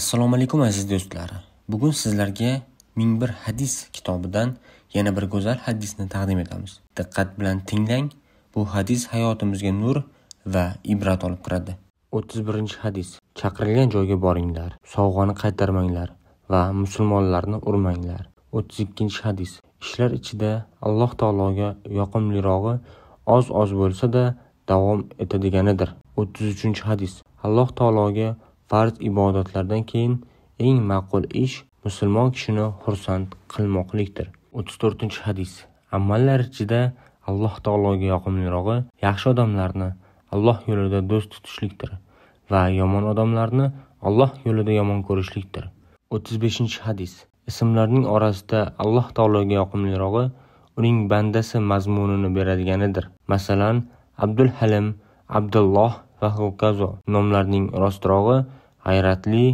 Assalomu alaykum aziz do'stlar. Bugun sizlarga 1001 hadis kitobidan yana bir go'zal hadisni taqdim etamiz. Diqqat bilan tinglang. Bu hadis hayotimizga nur va ibrat olib kiradi. 31-hadis. Chaqirilgan joyga boringlar, sovg'ani qaytarmanglar va musulmonlarni urmanglar. 32-hadis. Ishlar ichida Alloh taologa yoqimlirog'i oz bo'lsa-da davom etadiganidir. 33-hadis. Alloh taologa farz ibodatlardan keyin eng ma'qul ish musulmon kishini xursand qilmoqlikdir. 34-hadis. Amallar ichida Alloh taologa yoqimlirog'i yaxshi odamlarni Alloh yo'lida do'st tutishlikdir va yomon odamlarni Alloh yo'lida yomon ko'rishlikdir. 35-hadis. Ismlarning orasida Alloh taologa yoqimlirog'i uning bandasi mazmunini beradiganidir. Masalan, Abdul Halim, Abdulloh va hokazo nomlarning rostrog'i g'ayratli,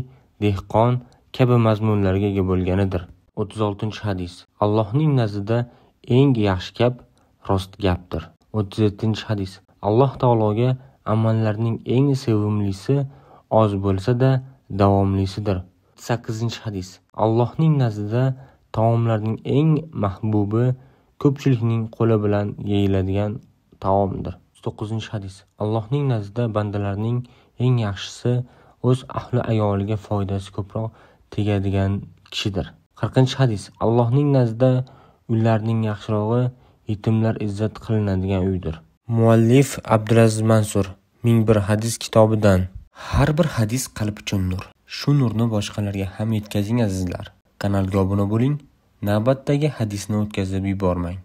dehqon kabi mazmunlarga ega bo'lganidir. 36-hadis. Allohning nazdida eng yaxshi gap rost gapdir. 37-hadis. Alloh taologa amallarning eng sevimlisi oz bo'lsa-da davomlisidir. 38-hadis. Allohning nazdida taomlarning eng mahbubi ko'pchilikning qo'li bilan yeyiladigan taomdir. 39-hadis. Allohning nazdida bandalarning eng yaxshisi o'z ahli ayoliga foydasi ko'proq tegadigan kishidir. 40-hadis. Allohning nazdida uylarning yaxshirog'i yetimlar izzat qilinadigan uydir. Muallif Abdulaziz Mansur 1001 hadis kitobidan. Har bir hadis qalb uchun nur. Shu nurni boshqalarga ham yetkazing azizlar. Kanalga obuna bo'ling. Navbatdagi hadisni o'tkazib yubormang.